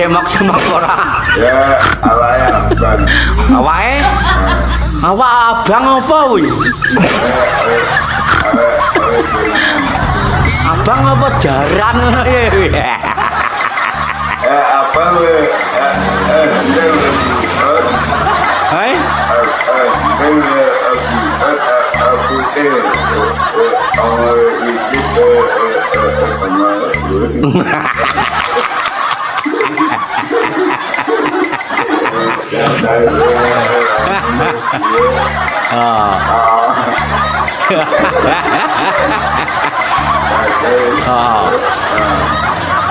Semak-semak ora. Ya, awake abang. Awake? Awak abang apa kuwi? Abang apa jaran ngono ya? Abang Hai?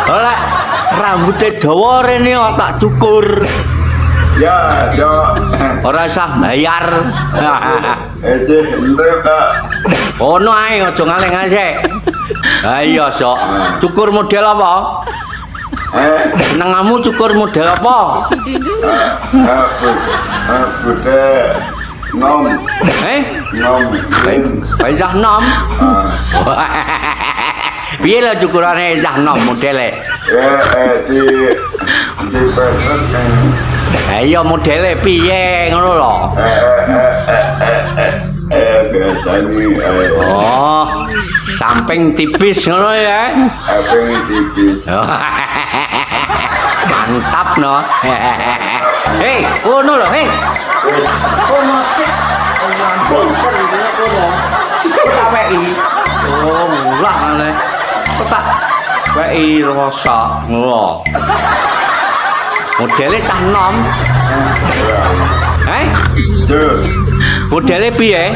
Ora rambutnya dawa rene tak cukur. Ya, ya. Ora usah bayar. Cih, entek Kak. Ono ae aja ngaleng sik. Ha iya, Sok. Cukur model apa? Senengamu cukur model apa? Bude nom. Nom. Cah nom. Piye lah cukurane cah nom modele? Di peset. Ha iya modele piye ngono lho. Biasanya Oh, samping tipis ngono ya. samping tipis. Mantap no. Hei, ngono lho, hei. Ono sik. Ampun, kono. Tak weki. Oh, mulah ngene. Tak weki rasa ngono. Modele cah nom. Tuh. Modele piye?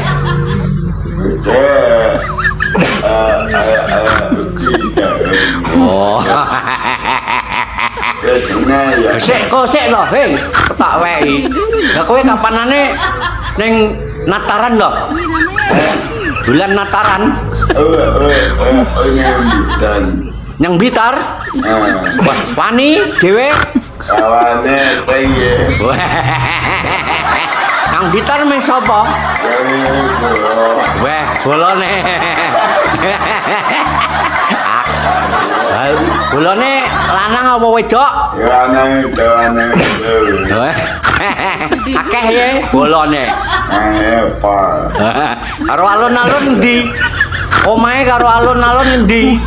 Oh. Sik kok sik lho, hei. Tak weki. Lah kowe kapanane ning Nataran lho? Bulan Nataran. Yang Blitar. Wah, wani dhewe. Kawane piye? Kang Blitar men sapa? Weh, bolone. Bolone lanang apa wedok? Lanang. Akeh ye bolone. Apa? Karo alun-alun ndi? Omahe karo alun-alun ndi?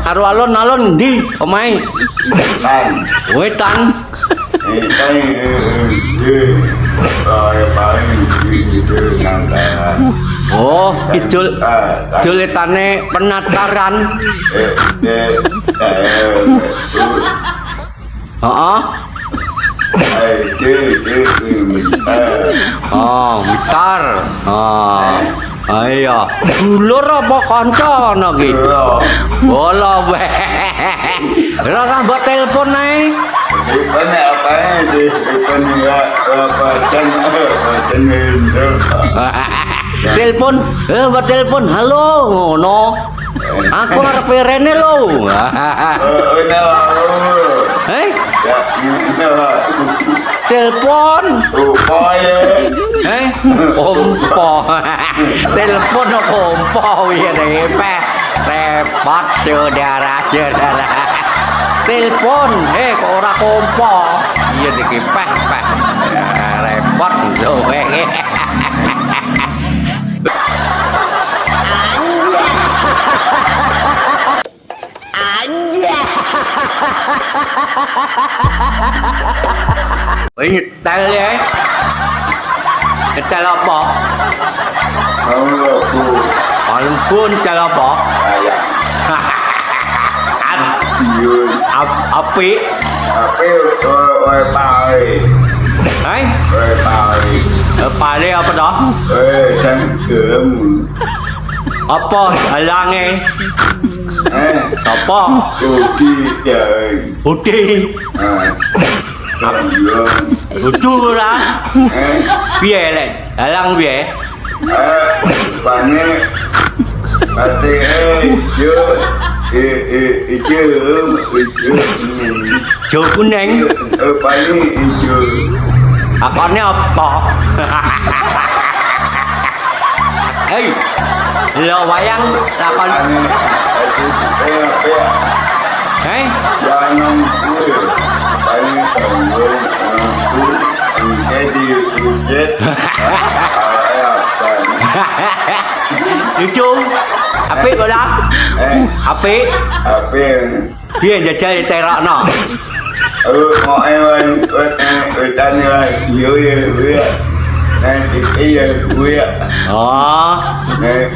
Karo alun-alun ndi omahe? Lan. Wetan. Oh, kidul. Duletane Penataran. Heeh. Oh, Blitar. Oh. Ayo, dulur apa kanca ana ki? Bola weh. Ora tambah telepon ae. Telepon apa ini? Telepon ya apa Telepon, buat telepon. Halo, ngono. Aku arep rene lho. Telepon. Kompo. Telepon kompo ya repot saudara-saudara. Telepon, kok ora kompo. Iya iki peh. Repot lho. Wih, nyetel ya. Nyetel apa? Alempun nyetel apa? Api? Pale apa dah? Apa halange? Apa? Putih. Lucu lah. Piye lek? Halang piye? Banyak pati Jo kuning. paling hijau. Akone apa? Hei. Lo wayang lakon. Hei. Jangan gue. Lucu. Apik kok dah. Apik. Piye jajal diterokno? Mau ewan wetan ya yo ya. Nanti iya gue. Oh.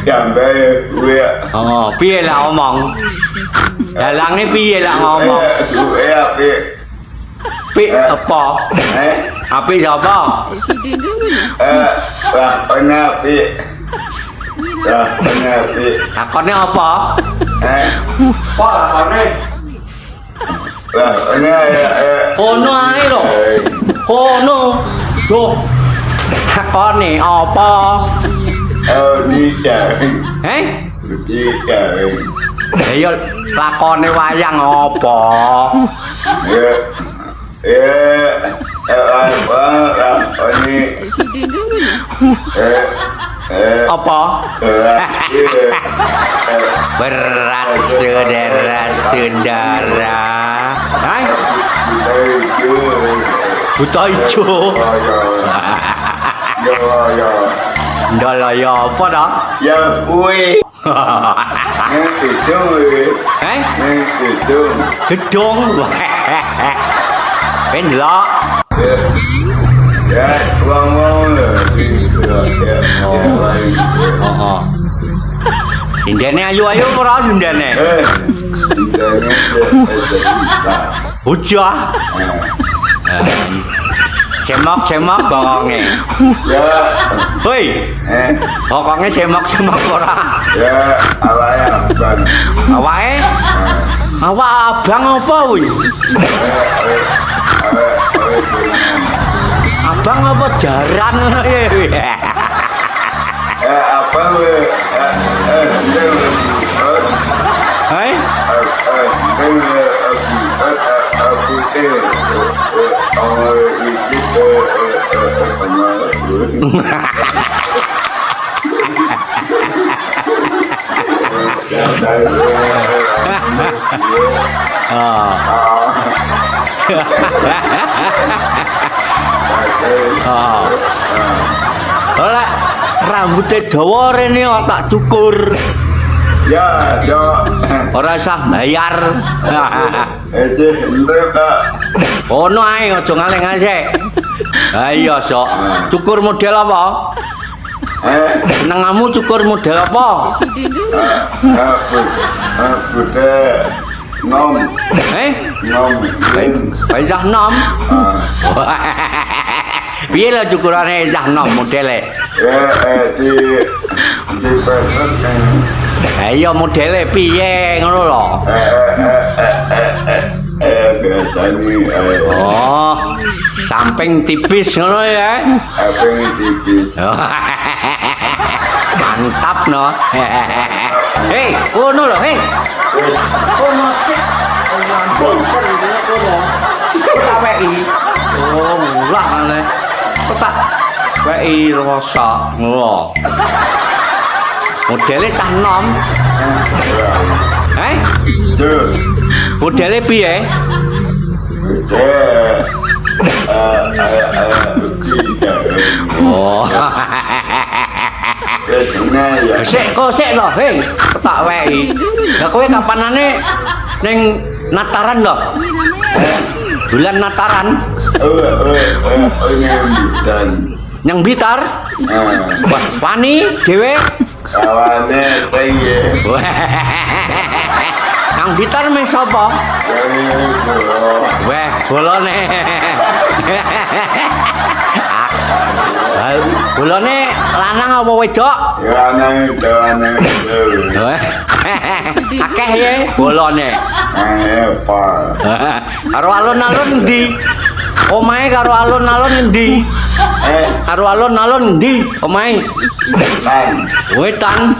Gambar gue. Oh, piye lah ngomong? Dalange piye lah ngomong? Gue apik. Pik apa? Apik sapa? Apik. Apik. Lakone apa? Apa lakone? Kono ae lho. Kono. Duh. Lakone apa? Ya lakone wayang apa? Apa? Berat saudara-saudara. Hai? Buta ijo. Ndolaya apa dah? Ya kuwi. Gedung. Ben delok. Ya, wong-wong lho. Oh. Sindene ayu-ayu ora sindene. Bocah. Cemok bokonge. Ya. Hoi. Bokonge cemok ora. Ya, awake abang. Awake? Awak abang apa kuwi? Abang apa jaran ngono ya? Apa Hai? Ora rambutnya dawa rene tak cukur. Ya, Ora usah bayar. entek Ono ae aja ngaleng sik. Ha iya sok. Cukur model apa? Senengamu cukur model apa? Nom. Cah nom. Piye lah cukurane cah nom modele? Di pesek. Ha iya modele piye ngono lho. Biasanya Oh, samping tipis ngono ya. apa yang tipis. Mantap no. Hei, kono lho, hei. Kono sik. Kono weki. Oh, mulak ngene. Tak weki rasa ngono. Modele cah nom. Modele piye? Oh. Sik to, hei. Tak weki. Lah kowe kapanane ning Nataran lho? Bulan Nataran. Yang Blitar. Wah, wani dhewe. Kawane piye? Yang Blitar me sapa? Weh, bolone. Bolone lanang apa wedok? Lanang. Akeh ya bolone. Apa? Karo alun-alun endi? Omahe karo alun-alun endi? Karo alun-alun endi? Omahe. Tan. Wetan.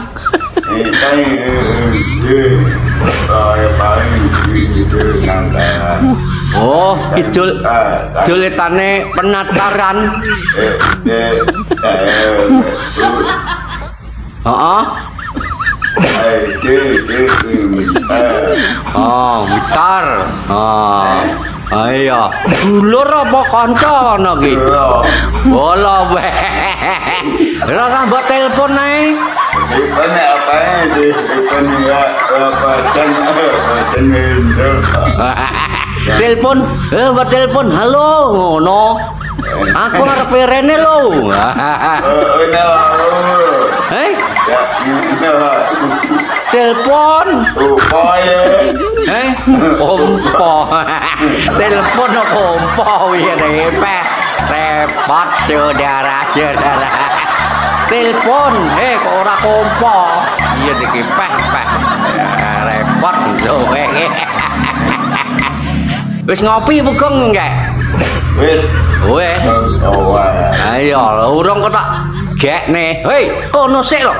Oh, juletane Penataran. Heeh. Oh, Blitar. Oh. Ayo, dulur apa kanca ngono ki? Bola wae. Ora tambah telepon ae. Telepon apa itu? Telepon enggak apa Telepon, buat telepon. Halo, ngono. Aku arep rene lho. Eh? Telepon. Eh? Kompo. Telepon kompo ya repot saudara-saudara. Telepon, kok ora kompo. Iya iki peh. Repot lho. Wis ngopi bukong enggak? Weh. Ayo, urung kok tak gekne. Hei, kono sik lho.